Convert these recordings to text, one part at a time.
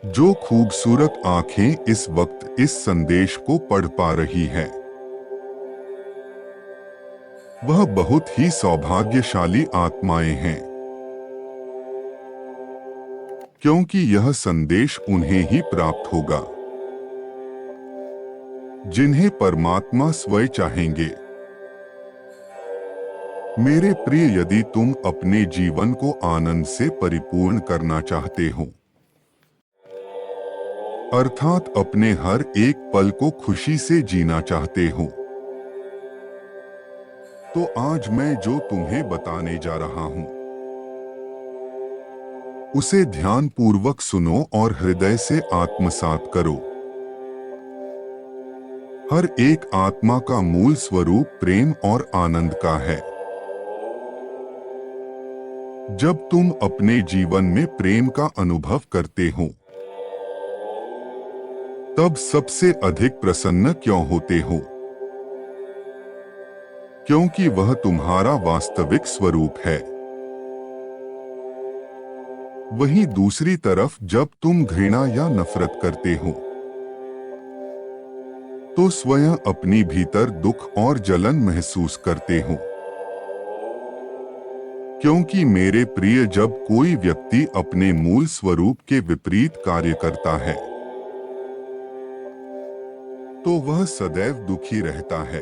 जो खूबसूरत आंखें इस वक्त इस संदेश को पढ़ पा रही है, वह बहुत ही सौभाग्यशाली आत्माएं हैं, क्योंकि यह संदेश उन्हें ही प्राप्त होगा जिन्हें परमात्मा स्वयं चाहेंगे। मेरे प्रिय, यदि तुम अपने जीवन को आनंद से परिपूर्ण करना चाहते हो, अर्थात अपने हर एक पल को खुशी से जीना चाहते हो, तो आज मैं जो तुम्हें बताने जा रहा हूं, उसे ध्यानपूर्वक सुनो और हृदय से आत्मसात करो। हर एक आत्मा का मूल स्वरूप प्रेम और आनंद का है। जब तुम अपने जीवन में प्रेम का अनुभव करते हो, तब सबसे अधिक प्रसन्न क्यों होते हो? क्योंकि वह तुम्हारा वास्तविक स्वरूप है। वहीं दूसरी तरफ जब तुम घृणा या नफरत करते हो, तो स्वयं अपनी भीतर दुख और जलन महसूस करते हो। क्योंकि मेरे प्रिय, जब कोई व्यक्ति अपने मूल स्वरूप के विपरीत कार्य करता है, तो वह सदैव दुखी रहता है।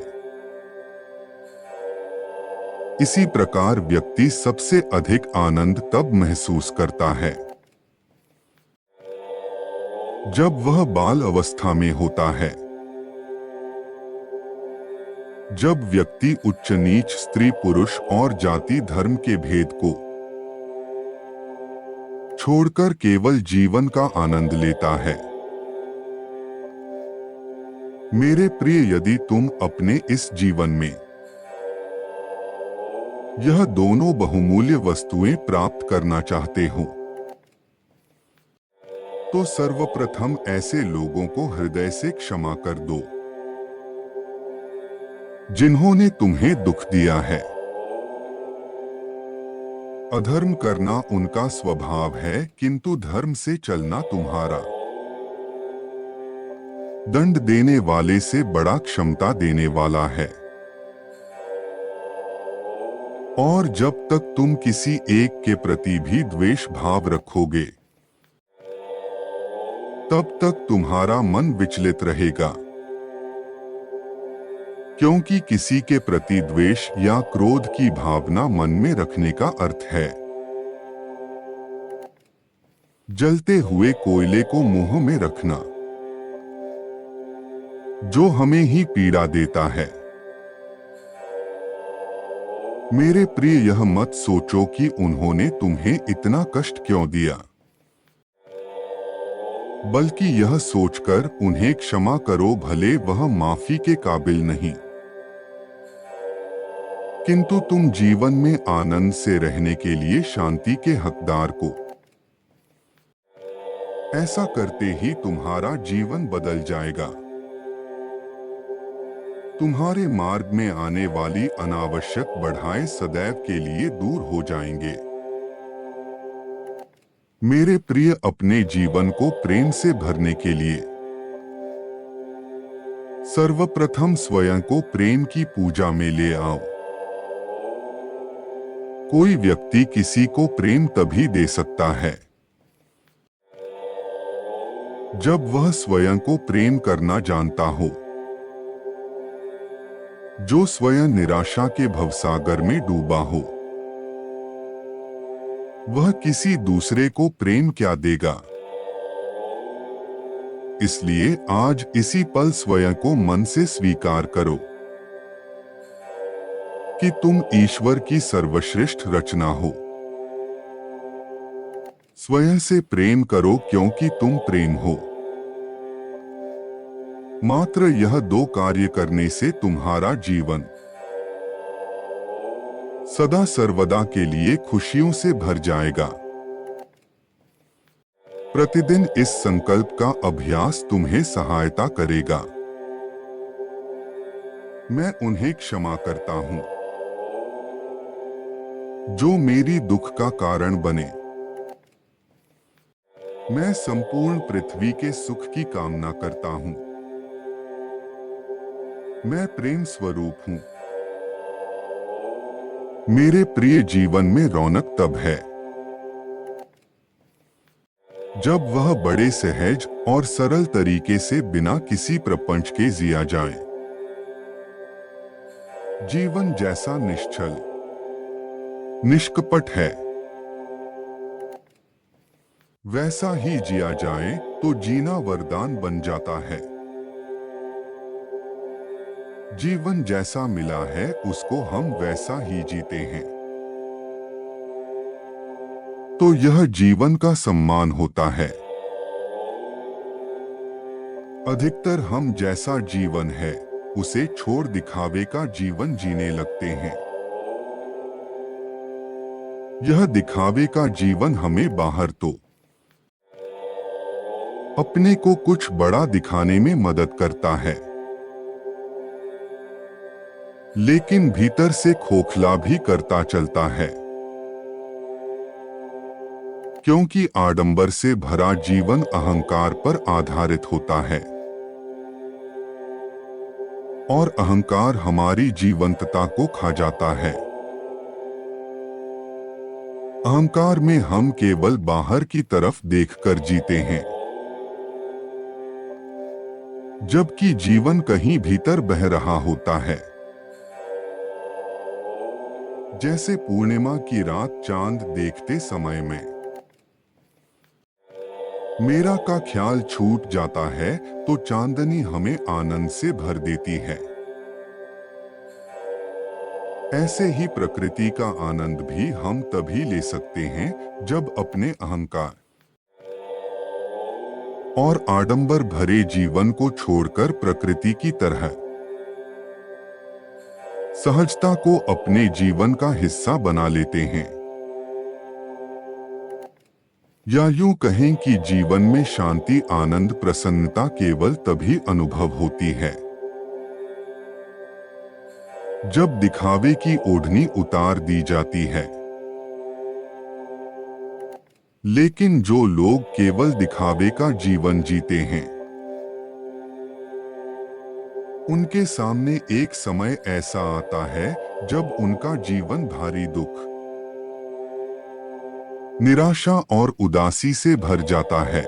इसी प्रकार व्यक्ति सबसे अधिक आनंद तब महसूस करता है जब वह बाल अवस्था में होता है, जब व्यक्ति उच्च नीच, स्त्री पुरुष और जाति धर्म के भेद को छोड़कर केवल जीवन का आनंद लेता है। मेरे प्रिय, यदि तुम अपने इस जीवन में यह दोनों बहुमूल्य वस्तुएं प्राप्त करना चाहते हो, तो सर्वप्रथम ऐसे लोगों को हृदय से क्षमा कर दो जिन्होंने तुम्हें दुख दिया है। अधर्म करना उनका स्वभाव है, किंतु धर्म से चलना तुम्हारा। दंड देने वाले से बड़ा क्षमता देने वाला है। और जब तक तुम किसी एक के प्रति भी द्वेष भाव रखोगे, तब तक तुम्हारा मन विचलित रहेगा। क्योंकि किसी के प्रति द्वेष या क्रोध की भावना मन में रखने का अर्थ है जलते हुए कोयले को मुंह में रखना, जो हमें ही पीड़ा देता है। मेरे प्रिय, यह मत सोचो कि उन्होंने तुम्हें इतना कष्ट क्यों दिया, बल्कि यह सोचकर उन्हें क्षमा करो, भले वह माफी के काबिल नहीं, किंतु तुम जीवन में आनंद से रहने के लिए शांति के हकदार को। ऐसा करते ही तुम्हारा जीवन बदल जाएगा। तुम्हारे मार्ग में आने वाली अनावश्यक बाधाएं सदैव के लिए दूर हो जाएंगे। मेरे प्रिय, अपने जीवन को प्रेम से भरने के लिए सर्वप्रथम स्वयं को प्रेम की पूजा में ले आओ। कोई व्यक्ति किसी को प्रेम तभी दे सकता है जब वह स्वयं को प्रेम करना जानता हो। जो स्वयं निराशा के भवसागर में डूबा हो, वह किसी दूसरे को प्रेम क्या देगा। इसलिए आज इसी पल स्वयं को मन से स्वीकार करो कि तुम ईश्वर की सर्वश्रेष्ठ रचना हो। स्वयं से प्रेम करो, क्योंकि तुम प्रेम हो। मात्र यह दो कार्य करने से तुम्हारा जीवन सदा सर्वदा के लिए खुशियों से भर जाएगा। प्रतिदिन इस संकल्प का अभ्यास तुम्हें सहायता करेगा। मैं उन्हें क्षमा करता हूं जो मेरी दुख का कारण बने। मैं संपूर्ण पृथ्वी के सुख की कामना करता हूँ। मैं प्रेम स्वरूप हूँ। मेरे प्रिय जीवन में रौनक तब है जब वह बड़े सहज और सरल तरीके से बिना किसी प्रपंच के जिया जाए। जीवन जैसा निश्चल निष्कपट है, वैसा ही जिया जाए तो जीना वरदान बन जाता है। जीवन जैसा मिला है उसको हम वैसा ही जीते हैं, तो यह जीवन का सम्मान होता है। अधिकतर हम जैसा जीवन है उसे छोड़ दिखावे का जीवन जीने लगते हैं। यह दिखावे का जीवन हमें बाहर तो अपने को कुछ बड़ा दिखाने में मदद करता है, लेकिन भीतर से खोखला भी करता चलता है, क्योंकि आडंबर से भरा जीवन अहंकार पर आधारित होता है और अहंकार हमारी जीवंतता को खा जाता है। अहंकार में हम केवल बाहर की तरफ देखकर जीते हैं, जबकि जीवन कहीं भीतर बह रहा होता है। जैसे पूर्णिमा की रात चांद देखते समय में मेरा का ख्याल छूट जाता है तो चांदनी हमें आनंद से भर देती है। ऐसे ही प्रकृति का आनंद भी हम तभी ले सकते हैं जब अपने अहंकार और आडंबर भरे जीवन को छोड़कर प्रकृति की तरह सहजता को अपने जीवन का हिस्सा बना लेते हैं। या यूं कहें कि जीवन में शांति, आनंद, प्रसन्नता केवल तभी अनुभव होती है जब दिखावे की ओढ़नी उतार दी जाती है। लेकिन जो लोग केवल दिखावे का जीवन जीते हैं, उनके सामने एक समय ऐसा आता है जब उनका जीवन भारी दुख, निराशा और उदासी से भर जाता है।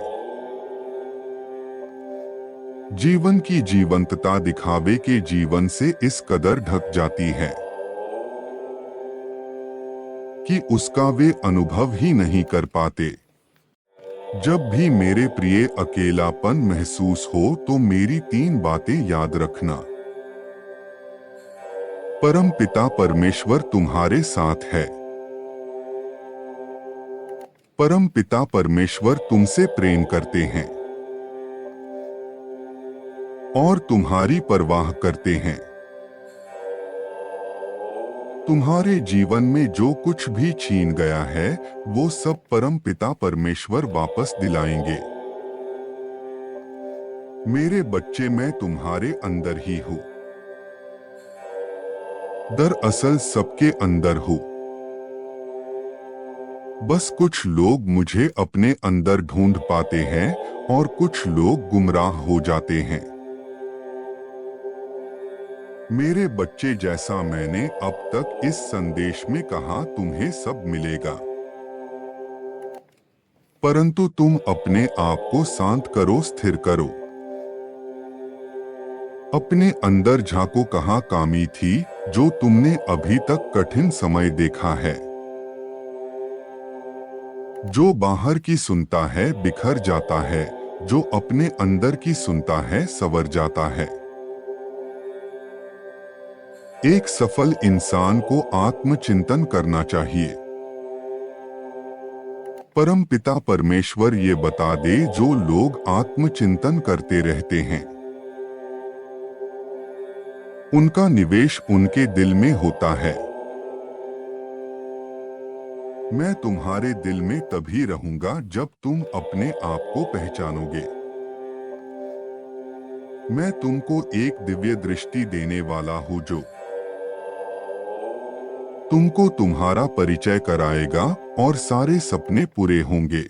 जीवन की जीवंतता दिखावे के जीवन से इस कदर ढक जाती है कि उसका वे अनुभव ही नहीं कर पाते। जब भी मेरे प्रिय अकेलापन महसूस हो तो मेरी 3 बातें याद रखना। परम पिता परमेश्वर तुम्हारे साथ है। परम पिता परमेश्वर तुमसे प्रेम करते हैं और तुम्हारी परवाह करते हैं। तुम्हारे जीवन में जो कुछ भी छीन गया है वो सब परम पिता परमेश्वर वापस दिलाएंगे। मेरे बच्चे, मैं तुम्हारे अंदर ही हूँ। दरअसल सबके अंदर हूँ। बस कुछ लोग मुझे अपने अंदर ढूंढ पाते हैं और कुछ लोग गुमराह हो जाते हैं। मेरे बच्चे, जैसा मैंने अब तक इस संदेश में कहा, तुम्हें सब मिलेगा, परंतु तुम अपने आप को शांत करो, स्थिर करो। अपने अंदर झांको, कहाँ कमी थी जो तुमने अभी तक कठिन समय देखा है। जो बाहर की सुनता है बिखर जाता है, जो अपने अंदर की सुनता है संवर जाता है। एक सफल इंसान को आत्मचिंतन करना चाहिए। परम पिता परमेश्वर ये बता दे, जो लोग आत्मचिंतन करते रहते हैं उनका निवेश उनके दिल में होता है। मैं तुम्हारे दिल में तभी रहूंगा जब तुम अपने आप को पहचानोगे। मैं तुमको एक दिव्य दृष्टि देने वाला हूँ जो तुमको तुम्हारा परिचय कराएगा और सारे सपने पूरे होंगे।